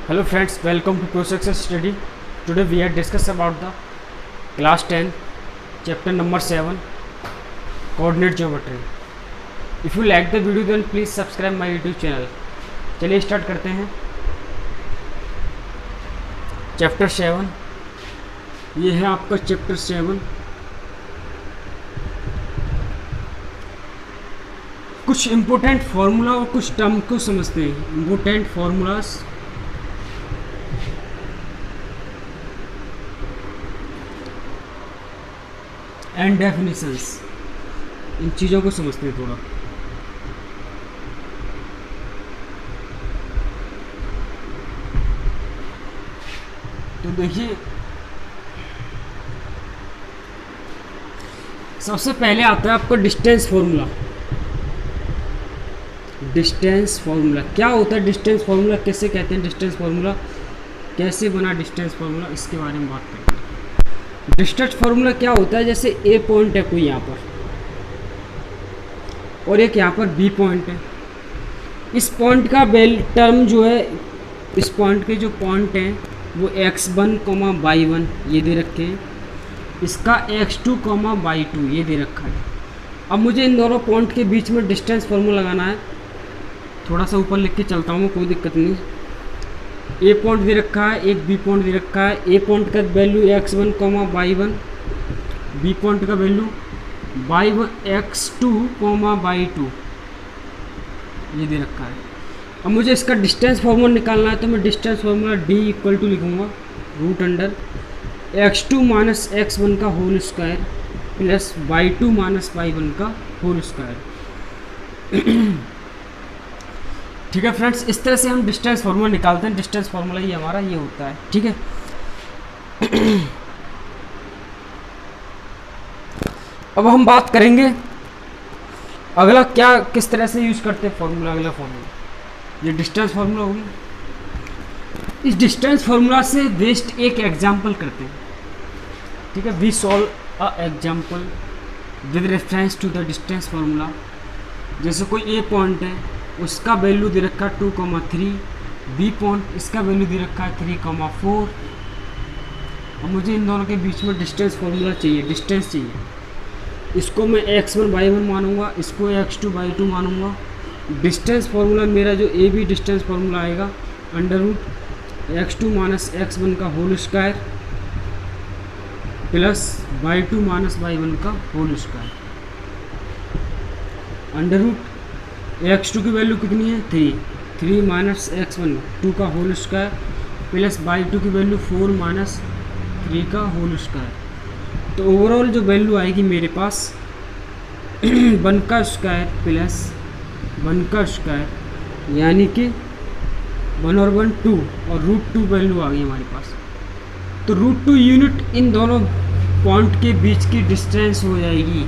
Hello friends, welcome to Pro Success Study. Today we are discuss about the class 10 chapter number 7 coordinate geometry. If you like the video then please subscribe my YouTube channel. चलिए start करते हैं. Chapter 7, ये है आपका chapter 7. कुछ important formula और कुछ term को समझते हैं. इम्पोर्टेंट फार्मूलाज एंड डेफिनेशंस, इन चीज़ों को समझते हैं थोड़ा. तो देखिए, सबसे पहले आता है आपका डिस्टेंस फार्मूला. डिस्टेंस फार्मूला क्या होता है? डिस्टेंस फार्मूला कैसे कहते हैं? डिस्टेंस फार्मूला कैसे बना? डिस्टेंस फार्मूला इसके बारे में बात करते हैं. डिस्टेंस फार्मूला क्या होता है? जैसे ए पॉइंट है कोई यहाँ पर और एक यहाँ पर बी पॉइंट है. इस पॉइंट का टर्म जो है, इस पॉइंट के जो पॉइंट हैं वो x1, y1 ये दे रखे हैं. इसका x2, y2 ये दे रखा है. अब मुझे इन दोनों पॉइंट के बीच में डिस्टेंस फार्मूला लगाना है. थोड़ा सा ऊपर लिख के चलता हूँ, कोई दिक्कत नहीं. ए पॉइंट दे रखा है, एक बी पॉइंट दे रखा है. ए पॉइंट का value x1, y1, B point का वैल्यू x2, y2 ये दे रखा है. अब मुझे इसका डिस्टेंस फार्मूला निकालना है, तो मैं distance formula d equal to लिखूँगा √ x2 माइनस x1 का whole square plus y2 minus y1 का होल स्क्वायर. ठीक है फ्रेंड्स, इस तरह से हम डिस्टेंस फार्मूला निकालते हैं. डिस्टेंस फार्मूला ये हमारा ये होता है. ठीक है. अब हम बात करेंगे अगला क्या, किस तरह से यूज करते हैं फार्मूला. अगला फार्मूला ये डिस्टेंस फार्मूला होगी. इस डिस्टेंस फार्मूला से बेस्ड एक एग्जांपल करते हैं. ठीक है. We solve a example with reference to the distance formula. जैसे कोई ए पॉइंट है, उसका वैल्यू दे रखा है 2,3. बी पॉइंट, इसका वैल्यू दे रखा है 3,4. और मुझे इन दोनों के बीच में डिस्टेंस फार्मूला चाहिए, डिस्टेंस चाहिए. इसको मैं x1, y1 मानूंगा, इसको x2, y2 मानूंगा. डिस्टेंस फार्मूला मेरा जो ए बी डिस्टेंस फार्मूला आएगा √x2 माइनस x1 का whole square plus y2 minus y1 का होल स्क्वायर. √x2 की वैल्यू कितनी है? 3 माइनस x1 2 का होल स्क्वायर प्लस y2 की वैल्यू 4 माइनस 3 का होल स्क्वायर. तो ओवरऑल जो वैल्यू आएगी मेरे पास 1 का स्क्वायर प्लस 1 का स्क्वायर, यानी कि 1 और 1 2 और √2 वैल्यू आ गई हमारे पास. तो √2 यूनिट इन दोनों पॉइंट के बीच की डिस्टेंस हो जाएगी.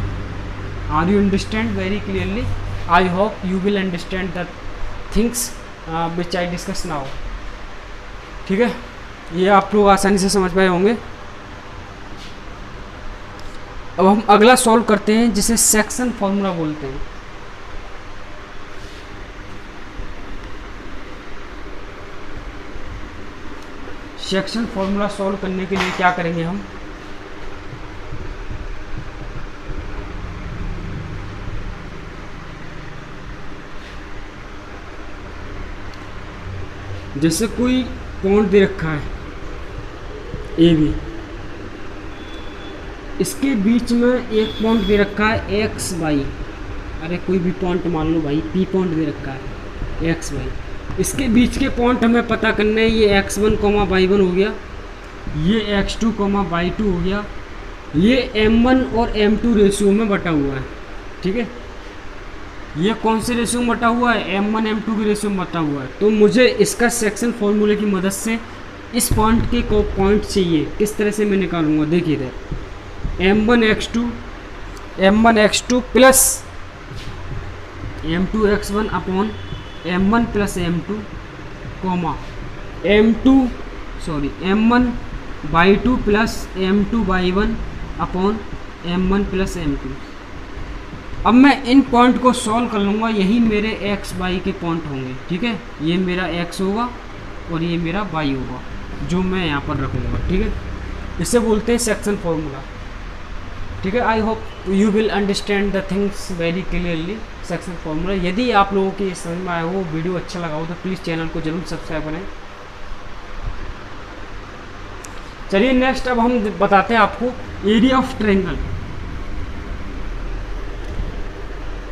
Are you understand very clearly? I hope you will understand the things which I discuss now. ठीक है, ये आप लोग आसानी से समझ पाए होंगे. अब हम अगला सॉल्व करते हैं, जिसे सेक्शन फॉर्मूला बोलते हैं. सेक्शन फॉर्मूला सॉल्व करने के लिए क्या करेंगे हम? जैसे कोई पॉइंट दे रखा है ए बी, इसके बीच में एक पॉइंट दे रखा है एक्स वाई. अरे कोई भी पॉइंट मान लो भाई, पी पॉइंट दे रखा है एक्स वाई. इसके बीच के पॉइंट हमें पता करने हैं. ये x1, y1 हो गया, ये x2, y2 हो गया. ये m1 और m2 रेशियो में बटा हुआ है. ठीक है. ये कौन से रेशियो में बटा हुआ है? m1 m2 के रेशियो में बटा हुआ है. तो मुझे इसका सेक्शन फॉर्मूले की मदद से इस पॉइंट के को पॉइंट चाहिए. किस तरह से मैं निकालूंगा? देखिए इधर m1 x2 plus m2 x1 upon m1 plus m2 comma m1 y2 plus m2 y1 upon m1 plus m2. अब मैं इन पॉइंट को सॉल्व कर लूँगा, यही मेरे एक्स वाई के पॉइंट होंगे। ठीक है, ये मेरा एक्स होगा और ये मेरा y होगा जो मैं यहाँ पर रखूँगा। ठीक है, इसे बोलते हैं सेक्शन फॉर्मूला। ठीक है, आई hope you will understand the things very clearly. Section formula, यदि आप लोगों की समझ में आया हो, वीडियो अच्छा लगा हो तो प्लीज़ चैनल को जरूर सब्सक्राइब करें। चलिए नेक्स्ट अब हम बताते हैं आपको area of triangle.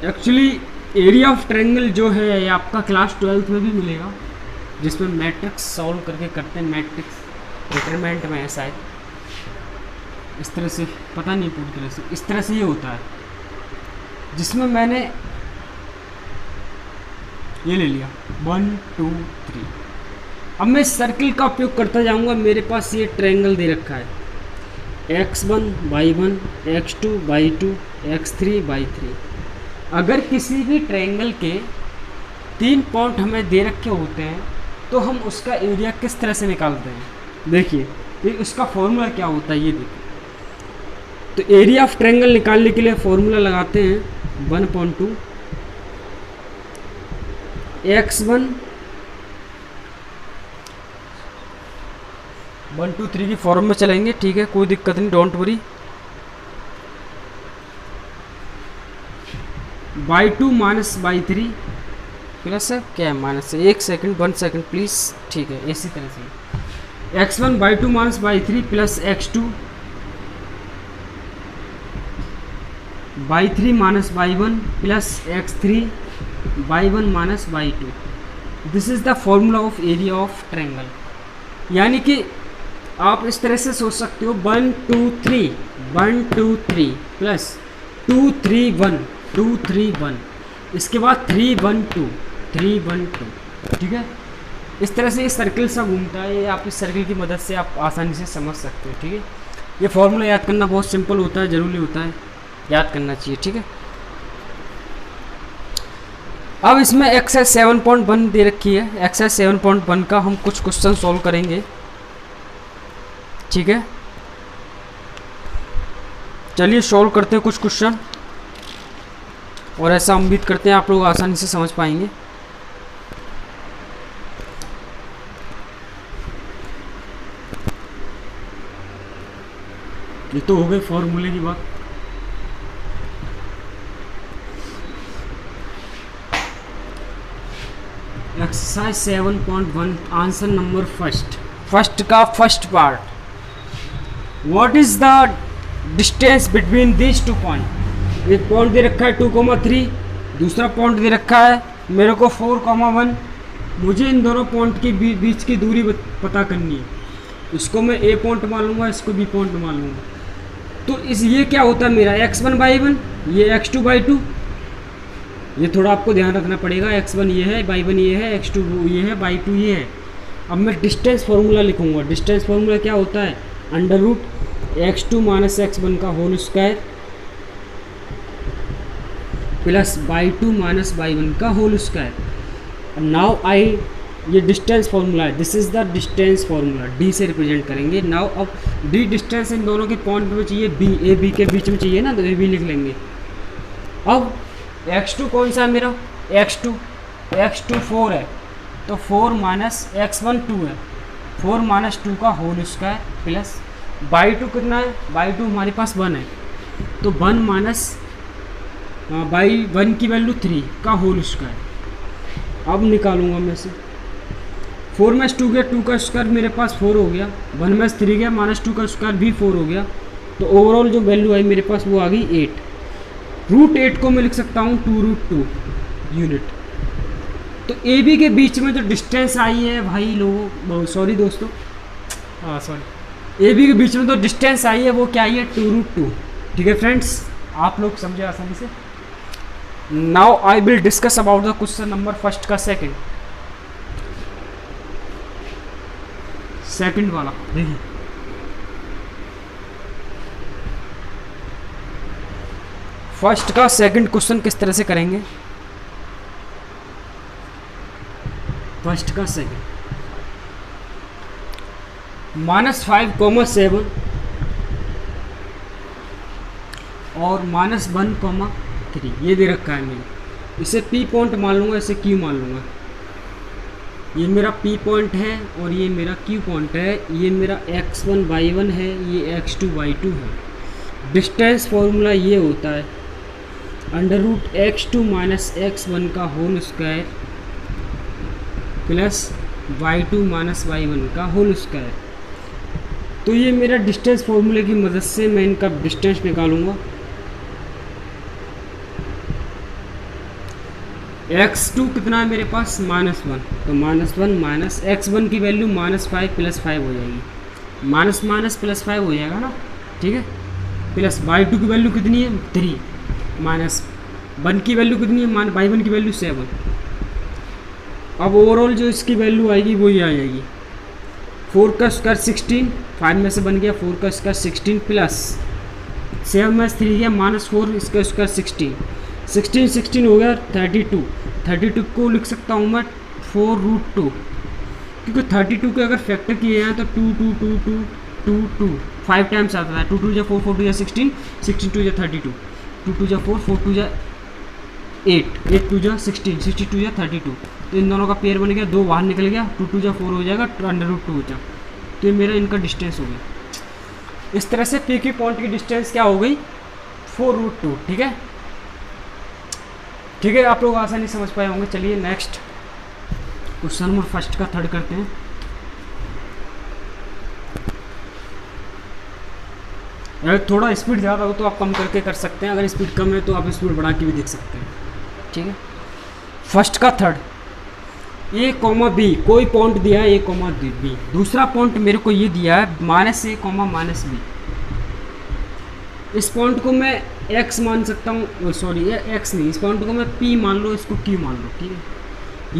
Actually area of triangle जो है ये आपका क्लास 12th में भी मिलेगा, जिसमें मैट्रिक्स सॉल्व करके करते हैं, मैट्रिक्स डिटरमिनेंट में है शायद, इस तरह से, पता नहीं पूरी तरह से, इस तरह से ये होता है, जिसमें मैंने ये ले लिया 1 2 3। अब मैं सर्किल का उपयोग करता जाऊंगा। मेरे पास ये ट्रायंगल दे रखा है x1 y1 x2 y2 x3 y3। अगर किसी भी ट्रायंगल के 3 पॉइंट हमें दे रखे होते हैं तो हम उसका एरिया किस तरह से निकालते हैं, देखिए ये उसका फॉर्मूला क्या होता है, ये देखिए। तो एरिया ऑफ ट्रायंगल निकालने के लिए फॉर्मूला लगाते हैं 1/2 x1 1 2 3 की फॉर्म में चलेंगे। ठीक है, कोई दिक्कत नहीं, don't worry. y2 minus y3 plus है, क्या है माइनस है, 1 सेकंड 1 सेकंड प्लीज़। ठीक है, इसी तरह से x1 y2 minus y3 plus x2 y3 minus y1 plus x3 y1 minus y2। This is the formula of area of triangle. यानी कि आप इस तरह से सोच सकते हो 1 2 3 1 2 3 प्लस 2 3 1 2 3 1, इसके बाद 3 1 2 3 1 2। ठीक है, इस तरह से ये सर्किल सा घूमता है। ये आप इस सर्किल की मदद से आप आसानी से समझ सकते हो। ठीक है, ये फॉर्मूला याद करना बहुत सिंपल होता है, ज़रूरी होता है, याद करना चाहिए। ठीक है, अब इसमें एक्सरसाइज 7.1 दे रखी है। एक्सरसाइज 7.1 का हम कुछ क्वेश्चन सॉल्व करेंगे। ठीक है, चलिए सॉल्व करते हैं कुछ क्वेश्चन, और ऐसा उम्मीद करते हैं आप लोग आसानी से समझ पाएंगे। ये तो हो गई फॉर्मूले की बात। एक्सरसाइज 7.1 आंसर नंबर फर्स्ट का first part, what is the distance between this 2 point. एक पॉइंट दे रखा है 2,3, दूसरा पॉइंट दे रखा है मेरे को 4,1। मुझे इन दोनों पॉइंट के बीच की दूरी पता करनी है। इसको मैं ए पॉइंट मान लूँगा, इसको बी पॉइंट मान लूँगा। तो इस ये क्या होता है मेरा x1 y1, ये x2 y2। ये थोड़ा आपको ध्यान रखना पड़ेगा, x1 ये है, y1 ये है, x2 ये है, y2 ये है। अब मैं डिस्टेंस फार्मूला लिखूँगा। डिस्टेंस फार्मूला क्या होता है, under root x2 minus x1 का whole square plus y2 minus y1 का होल स्क्वायर। नाउ आई, ये डिस्टेंस फार्मूला है, this is the distance formula, D से रिप्रेजेंट करेंगे। नाउ अब डी डिस्टेंस इन दोनों के पॉइंट में चाहिए, बी ए बी के बीच में चाहिए ना, तो ए बी लिख लेंगे। अब x2 कौन सा है मेरा, x2 4 है, तो 4 माइनस x1 2 है, 4 माइनस 2 का होल स्क्वायर प्लस y2 कितना है, y2 हमारे पास 1 है, तो 1 माइनस y1 की वैल्यू 3 का होल स्क्वायर। अब निकालूंगा मैं से 4 में 2 गया, 2 का स्क्वायर मेरे पास 4 हो गया, 1 में 3 गया, माइनस 2 का स्क्वायर भी 4 हो गया। तो ओवरऑल जो वैल्यू आई मेरे पास वो आ गई 8। रूट 8 को मैं लिख सकता हूँ 2√2 यूनिट। तो ए बी के बीच में जो डिस्टेंस आई है भाई लोगों, सॉरी दोस्तों, ए बी के बीच में जो डिस्टेंस आई है वो क्या आई है, 2√2। ठीक है फ्रेंड्स, आप लोग समझे आसानी से। Now I will discuss about the question number first का सेकंड वाला। देखिए फर्स्ट का सेकंड क्वेश्चन किस तरह से करेंगे। फर्स्ट का सेकंड, -5,7 और -1,3 ये दे रखा है मैंने। इसे P पॉइंट मान लूँगा, इसे Q मान लूँगा। ये मेरा P पॉइंट है और ये मेरा Q पॉइंट है, ये मेरा x1 y1 है, ये x2 y2 है। डिस्टेंस फॉर्मूला ये होता है √x2 - x1 का whole square plus y2 - y1 का होल स्क्वायर। तो ये मेरा डिस्टेंस फॉर्मूले की मदद से मैं इनका डिस्टेंस निकालूंगा। x2 कितना है मेरे पास -1, तो -1 - x1 की वैल्यू -5 + 5 हो जाएगी, माइनस + 5 हो जाएगा ना, ठीक है। प्लस y2 की वैल्यू कितनी है 3, -1 की वैल्यू कितनी है y1 की वैल्यू 7। अब ओवरऑल जो इसकी वैल्यू आएगी वो ये आ जाएगी 4 का स्क्वायर 16, 5 में से बन गया 4 का स्क्वायर 16 प्लस 7 में से 3 गया -4 इसका स्क्वायर 16 हो गया 32 को लिख सकता हूँ मैं 4√2, क्योंकि 32 के अगर फैक्टर किए हैं तो 2 5 टाइम्स आता है। 2 2 4 4 2 16 16 2 32 2 2 4 4 2 8 8 2 16 62 32। तो इन दोनों का पेयर बन गया, 2 बाहर निकल गया, 2 2 4 हो जाएगा, √2 हो जाएगा। तो ये मेरा इनका डिस्टेंस हो गया। इस तरह से पी क्यू पॉइंट की डिस्टेंस क्या हो गई 4√2, ठीक है। ठीक है, आप लोग आसानी समझ पाए होंगे। चलिए नेक्स्ट क्वेश्चन नंबर फर्स्ट का थर्ड करते हैं। अगर थोड़ा स्पीड ज़्यादा हो तो आप कम करके कर सकते हैं, अगर स्पीड कम है तो आप स्पीड बढ़ा के भी देख सकते हैं, ठीक है। फर्स्ट का थर्ड, A, B कोई पॉइंट दिया है A, B। दूसरा पॉइंट मेरे को ये दिया है -A, -B। इस पॉइंट को मैं x मान सकता हूँ, सॉरी x नहीं, इस पॉइंट को मैं P मान लो, इसको Q मान लो, ठीक है।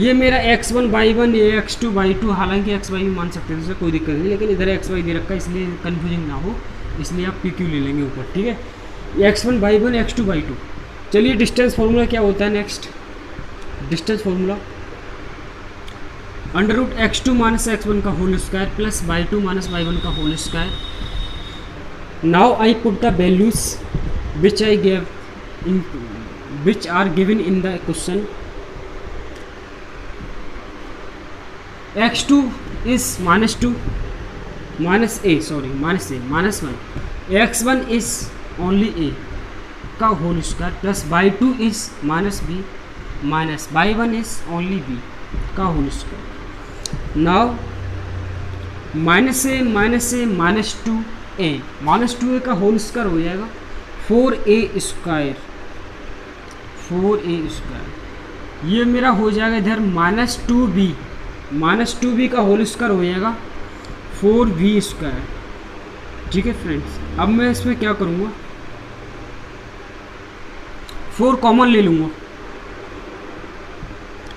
ये मेरा x1 y1, ये x2 y2, हालांकि x y भी मान सकते हैं, उससे कोई दिक्कत नहीं, लेकिन इधर x y दे रखा है इसलिए कन्फ्यूजिंग ना हो, इसलिए आप PQ ले लेंगे ऊपर, ठीक है। x1 y1 x2 y2। चलिए डिस्टेंस फार्मूला क्या होता है next. Distance formula √x2 - x1 का whole square plus y2 - y1 का whole square. Now I put the values which I gave in which are given in the question. x2 is -2 -1, x1 is only a का whole square plus y2 is -b minus y1 is only b का whole square. Now -2a का whole square हो जाएगा 4a square. ये मेरा हो जाएगा इधर -2b का होल स्क्वायर हो जाएगा 4b स्क्वायर, ठीक है फ्रेंड्स। अब मैं इसमें क्या करूँगा, 4 कॉमन ले लूँगा,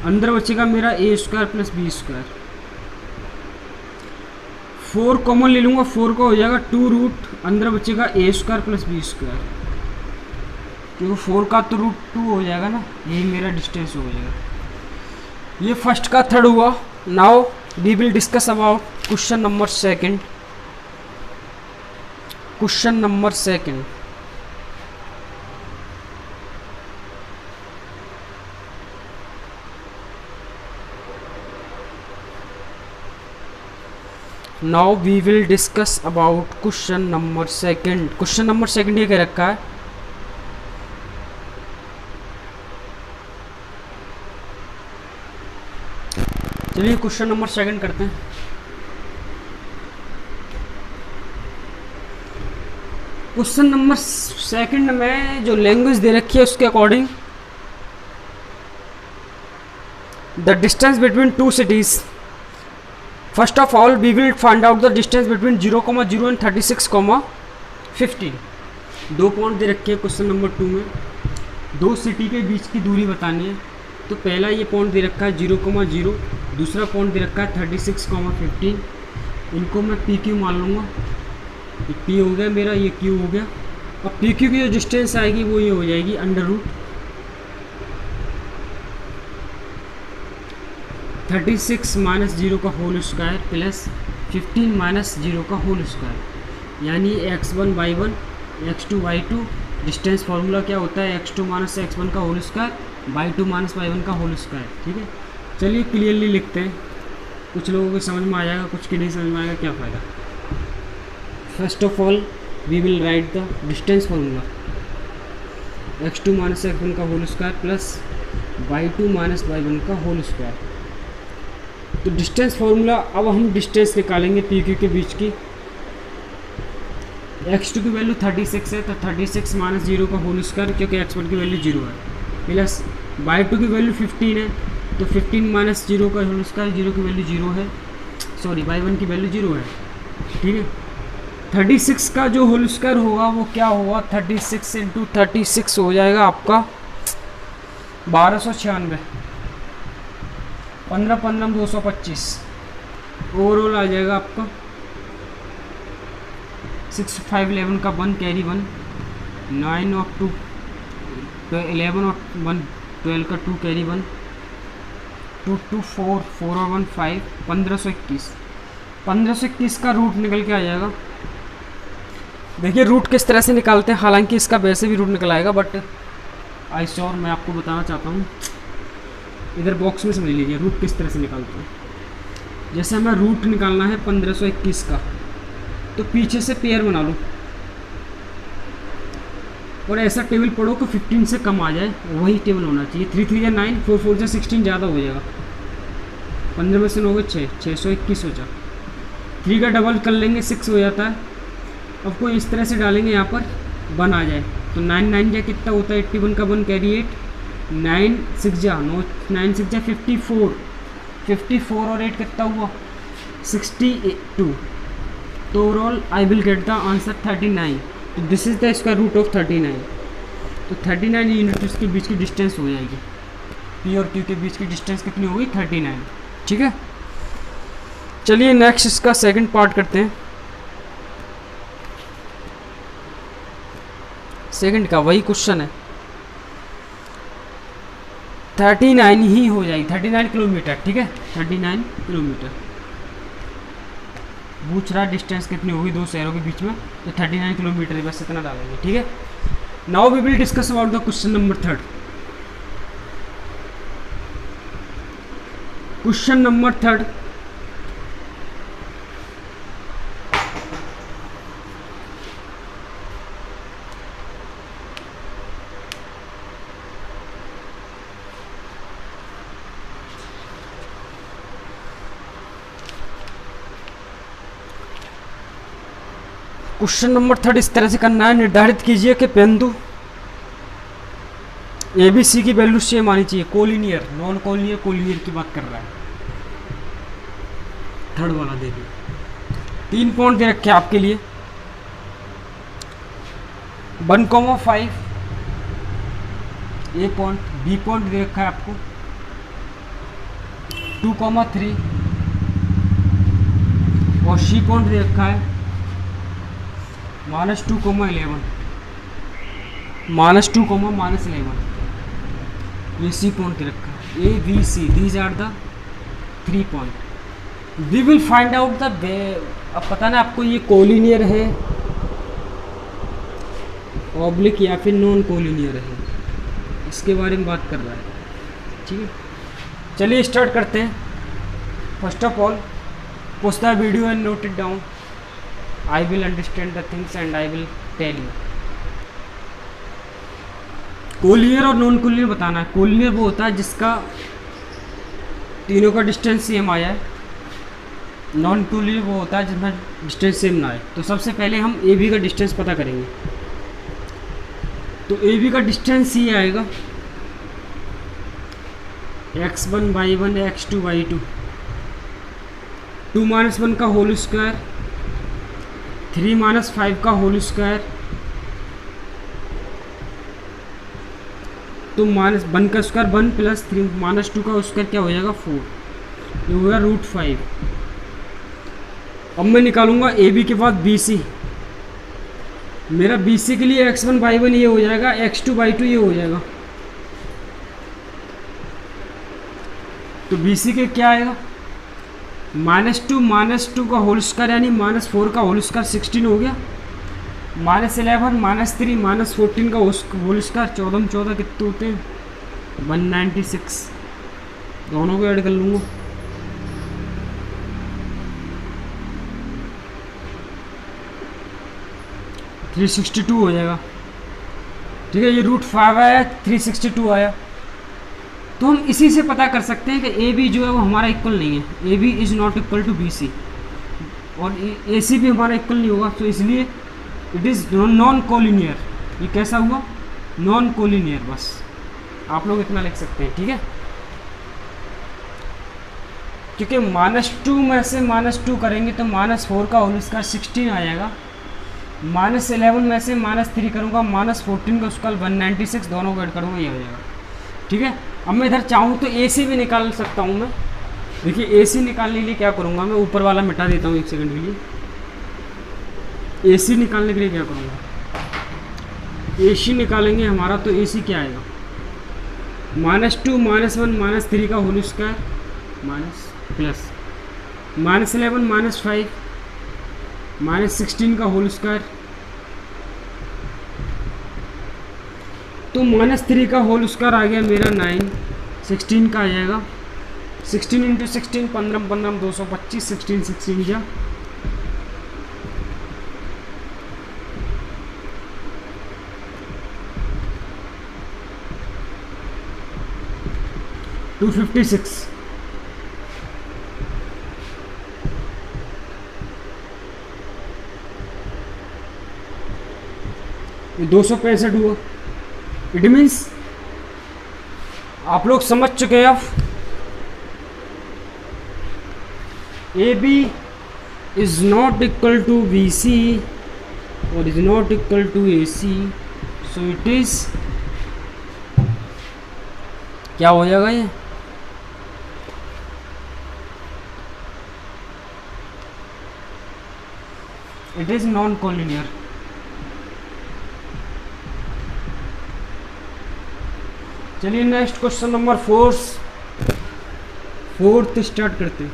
अंदर बचेगा मेरा a square plus b square. 4 common ले लूँगा, 4 का हो जाएगा 2 अंदर बचेगा a square plus b square, क्योंकि 4 का तो √2 हो जाएगा ना, यही मेरा डिस्टेंस हो जाएगा। ये फर्स्ट का थर्ड हुआ। Now we will discuss about question number second. Now we will discuss about question number second ये क्या रखा है, चलिए क्वेश्चन नंबर सेकंड करते हैं। क्वेश्चन नंबर सेकंड में जो लैंग्वेज दे रखी है उसके according the distance between 2 cities। First of all we will find out the distance between 0,0 and 36,15। 2 point दे रखे हैं क्वेश्चन नंबर 2 में, 2 सिटी के बीच की दूरी बतानी है। तो पहला ये पॉइंट दे रखा है 0,0, दूसरा पॉइंट दे रखा है 36,15। इनको मैं PQ मान लूँगा, ये P हो गया मेरा, ये Q हो गया। अब PQ की जो डिस्टेंस आएगी वो ये हो जाएगी √36 - 0 का होल स्क्वायर प्लस 15 - 0 का होल स्क्वायर, यानी x1 y1 x2 y2। Distance formula क्या होता है, x2 - x1 का होल स्क्वायर y2 - y1 का होल स्क्वायर, ठीक है। चलिए क्लियरली लिखते हैं। कुछ लोगों को समझ में आ जाएगा, कुछ के नहीं समझ में आएगा, क्या फ़ायदा। First of all we will write the distance formula, x2 minus x1 का whole square plus y2 minus y1 का होल स्क्वायर। तो डिस्टेंस फार्मूला, अब हम डिस्टेंस निकालेंगे पी क्यू के बीच की। x2 की वैल्यू 36 है, तो 36 माइनस 0 का होल स्क्वायर, क्योंकि x1 की वैल्यू 0 है, प्लस y2 की वैल्यू 15 है, तो 15 माइनस 0 का होल स्क्वायर, 0 की वैल्यू 0 है, सॉरी y1 की वैल्यू 0 है, ठीक है। 36 का जो होल स्क्वायर होगा वो क्या होगा, 36 इंटू 36 हो जाएगा आपका 1296, 15 15 225, ओवरऑल आ जाएगा आपका 6 5 11 का 1 कैरी 1, 9 और 2 11 और 1 12 का 2 कैरी 1, 2 2 4 4 और 1 5, 1521। 1521 का रूट निकल के आ जाएगा। देखिए रूट किस तरह से निकालते हैं, हालांकि इसका वैसे भी रूट निकल आएगा, बट आई श्योर मैं आपको बताना चाहता हूँ, इधर बॉक्स में समझ लीजिए रूट किस तरह से निकालते हैं। जैसे हमें रूट निकालना है 1521 का, तो पीछे से पेयर बना लो और ऐसा टेबल पढ़ो कि 15 से कम आ जाए, वही टेबल होना चाहिए। 3 3 या 9, 4 4 या 16 ज़्यादा हो जाएगा। 15 में से 9 हो 6, 621 हो जाए। 3 का डबल कर लेंगे 6 हो जाता है। अब कोई इस तरह से डालेंगे यहाँ पर 1 आ जाए, तो 9 9 जा कितना होता है, 81 का 1 कैरी 8, 9 6 जा 9 9 6 जा 54, 54 और 8 कितना हुआ 62। तो overall I will get the answer 39। तो this is the square root of 39। तो 39 यूनिट्स के बीच की डिस्टेंस हो जाएगी, पी और क्यू के बीच की डिस्टेंस कितनी होगी 39, ठीक है। चलिए नेक्स्ट इसका सेकंड पार्ट करते हैं। सेकंड का वही क्वेश्चन है, 39 ही हो जाएगी, 39 किलोमीटर, ठीक है। 39 किलोमीटर पूछ रहा डिस्टेंस कितनी होगी दो शहरों के बीच में, तो 39 किलोमीटर बस इतना डालेंगे, ठीक है। Now we will discuss about the question number 3। Question number 3, question number 3 इस तरह से करना है। निर्धारित कीजिए कि बिंदु ए बी सी की वैल्यू सेम आनी चाहिए। कोलिनियर, नॉन कोलिनियर, कोलिनियर की बात कर रहा है। थर्ड वाला देखिए, 3 पॉइंट दे रखे आपके लिए, 1,5 ए पॉइंट, बी पॉइंट दे रखा है आपको 2,3 और सी पॉइंट दे रखा है -2,11, -2,-11। ये सी पॉइंट दे रखा है। A B C, these are the 3 point. We will find out the, अब पता ना आपको ये कोलिनियर है ऑब्लिक या फिर नॉन कोलिनियर है, इसके बारे में बात कर रहा है, ठीक है। चलिए स्टार्ट करते हैं। First of all push the video and note it down. I will understand the things and I will tell you। Collinear और नॉन कोलिनियर बताना है। कोलिनियर वो होता है जिसका तीनों का डिस्टेंस सेम आया है। नॉन कोलिनियर वो होता है जिसमें डिस्टेंस सेम ना आए। तो सबसे पहले हम ए बी का डिस्टेंस पता करेंगे। तो ए बी का डिस्टेंस ये आएगा x1 y1 x2 y2, 2 - 1 का होल स्क्वायर, 3 - 5 का होल स्क्वायर, तो -1 का स्क्वायर 1 प्लस 3 -2 का स्क्वायर क्या हो जाएगा 4, ये हो गया √5। अब मैं निकालूंगा ए बी के बाद बी सी। मेरा बी सी के लिए x1 y1 ये हो जाएगा, x2 y2 ये हो जाएगा। तो बी सी के क्या आएगा -2 का होल स्क्वायर यानी -4 का होल स्क्वायर 16 हो गया, -11 -3 -14 का होल स्क्वायर 14 14 कितने होते हैं 196। दोनों को ऐड कर लूँगा 362 हो जाएगा। ठीक है, ये √5 आया, 362 आया। तो हम इसी से पता कर सकते हैं कि ए बी जो है वो हमारा इक्वल नहीं है, A B is not equal to B C, और ए सी भी हमारा इक्वल नहीं होगा। तो इसलिए इट इज़ नॉन कोलिनियर। ये कैसा हुआ? Non collinear. बस आप लोग इतना लिख सकते हैं। ठीक है, क्योंकि -2 में से -2 करेंगे तो -4 का होल स्क्वायर 16 आ जाएगा। -11 में से -3 करूँगा, -14 का स्क्वायर 196, दोनों को ऐड करूँगा, ये हो जाएगा। ठीक है, अब मैं इधर चाहूँ तो ए सी भी निकाल सकता हूँ मैं। देखिए, ए सी निकालने के लिए क्या करूँगा, मैं ऊपर वाला मिटा देता हूँ 1 सेकंड के लिए। ए सी निकालने के लिए क्या करूँगा, ए सी निकालेंगे हमारा, तो ए सी क्या आएगा? -2 -1 -3 का होल स्क्वायर माइनस प्लस -11 -5 -16 का होल स्क्वायर, तो -3 का होल स्क्वायर आ गया मेरा 9, 16 का आ जाएगा 16 × 16 15 15 225, 16 16 जा 256। ये 265 हुआ। इट मीन्स आप लोग समझ चुके हैं अब, A B is not equal to B C और is not equal to A C, so it is क्या हो जाएगा? ये इट इज नॉन कोलिनियर। चलिए next question number 4th start करते हैं।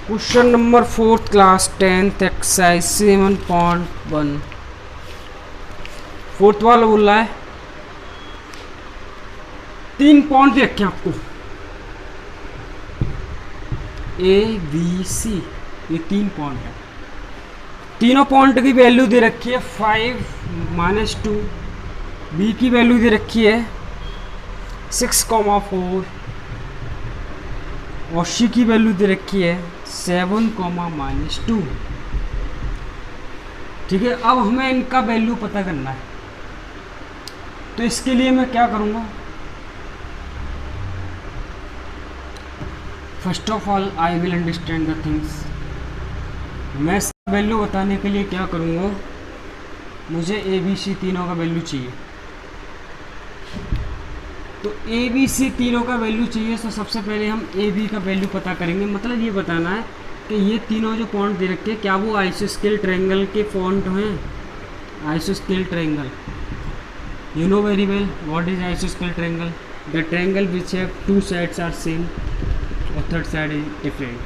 Question number 4th class 10th exercise 7.1। 4th वाला बोल रहा है 3 पॉइंट रखे आपको, ए बी सी, ये 3 पॉइंट है। तीनों पॉइंट की वैल्यू दे रखी है 5 -2, बी की वैल्यू दे रखी है 6,4 और सी की वैल्यू दे रखी है 7, -2। ठीक है, अब हमें इनका वैल्यू पता करना है, तो इसके लिए मैं क्या करूँगा? First of all I will understand the things. मैं इसका वैल्यू बताने के लिए क्या करूँगा, मुझे ए बी सी तीनों का वैल्यू चाहिए। तो ए बी सी तीनों का वैल्यू चाहिए, तो सबसे पहले हम ए बी का वैल्यू पता करेंगे। मतलब ये बताना है कि ये तीनों जो पॉइंट दे रखे हैं क्या वो आइसोस्केल ट्रायंगल के पॉइंट हैं? आइसोस्केल triangle, you know very well what is आइसोस्केल triangle? The triangle which have 2 sides are same और 3rd साइड इज डिफरेंट।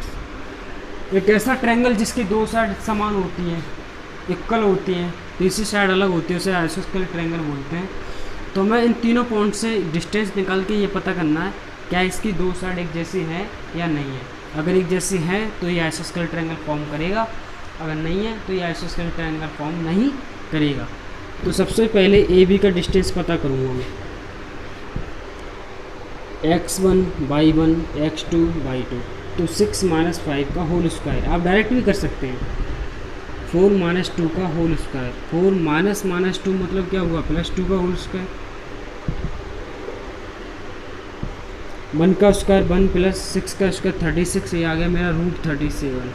एक ऐसा ट्रायंगल जिसकी 2 साइड समान होती हैं, इक्वल होती हैं, तीसरी साइड अलग होती है, उसे आइसोस्केल ट्रायंगल बोलते हैं। तो मैं इन तीनों पॉइंट से डिस्टेंस निकाल के ये पता करना है क्या इसकी 2 साइड एक जैसी है या नहीं है। अगर एक जैसी है तो ये आइसोस्केल ट्रायंगल फॉर्म करेगा, अगर नहीं है तो ये आइसोस्केल ट्रायंगल फॉर्म नहीं करेगा। तो सबसे पहले ए बी का डिस्टेंस पता करूँगा मैं, x1 y1 x2 y2, तो 6 - 5 का होल स्क्वायर आप डायरेक्ट भी कर सकते हैं। 4 - 2 का होल स्क्वायर, 4 - -2 मतलब क्या हुआ? +2 का होल स्क्वायर, 1 का स्क्वायर 1 + 6 का स्क्वायर 36, ये आ गया मेरा √37।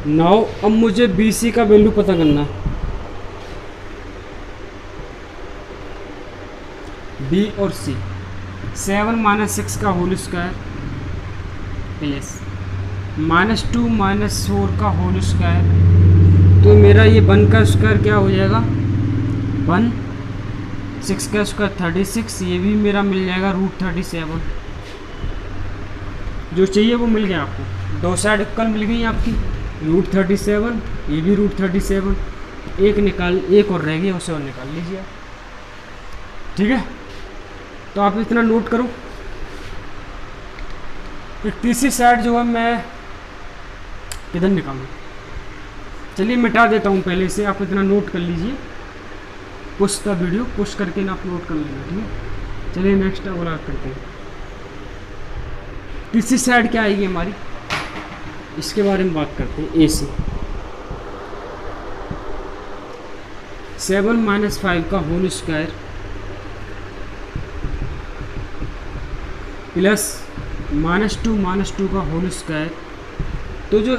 नाउ अब मुझे बी सी का वैल्यू पता करना। बी और सी, 7 - 6 का होल स्क्वायर प्लस -2 - 4 का होल स्क्वायर, तो मेरा ये 1 का स्क्वायर क्या हो जाएगा? 1, 6 का स्क्वायर 36, ये भी मेरा मिल जाएगा √37। जो चाहिए वो मिल गया आपको, 2 साइड इक्वल मिल गई आपकी, √37, ये भी √37। एक और रह गया, उसे और निकाल लीजिए। ठीक है, तो आप इतना नोट करो। एक तीसरी साइड जो है मैं किधर निकालूँ, चलिए मिटा देता हूँ पहले से, आप इतना नोट कर लीजिए। पुश द वीडियो, पुश करके ना आप नोट कर लेना, ठीक है। चलिए नेक्स्ट वाला करते हैं। तीसरी साइड क्या आएगी हमारी, इसके बारे में बात करते हैं। ए सी 7 - 5 का होल स्क्वायर प्लस -2 का होल स्क्वायर। तो जो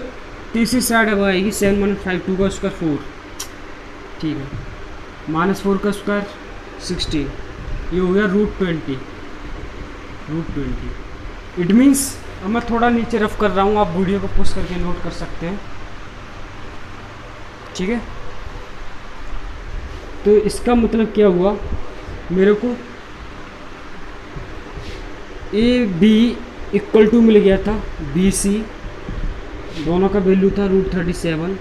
तीसरी साइड अब आएगी 7 - 5 2 का स्क्वायर 4, ठीक है, -4 का स्क्वायर 16, ये हो गया √20। इट मीन्स, अब मैं थोड़ा नीचे रफ कर रहा हूँ, आप वीडियो को पुश करके नोट कर सकते हैं, ठीक है। तो इसका मतलब क्या हुआ, मेरे को AB = मिल गया था BC, दोनों का वैल्यू था √37,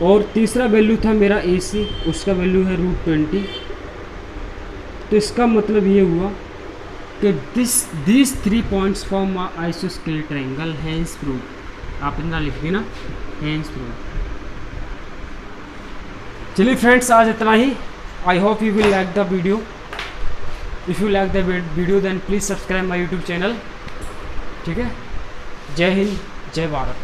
और तीसरा वैल्यू था मेरा AC, उसका वैल्यू है √20। तो इसका मतलब ये हुआ कि दिस 3 पॉइंट्स फॉर्म आइसोस्केलेटल ट्रायंगल, हैंस प्रूव। आप इतना लिख देना, हैंस प्रूव। चलिए फ्रेंड्स, आज इतना ही। I hope you will like the video. If you like the video then please subscribe my YouTube channel, ठीक है। जय हिंद, जय भारत।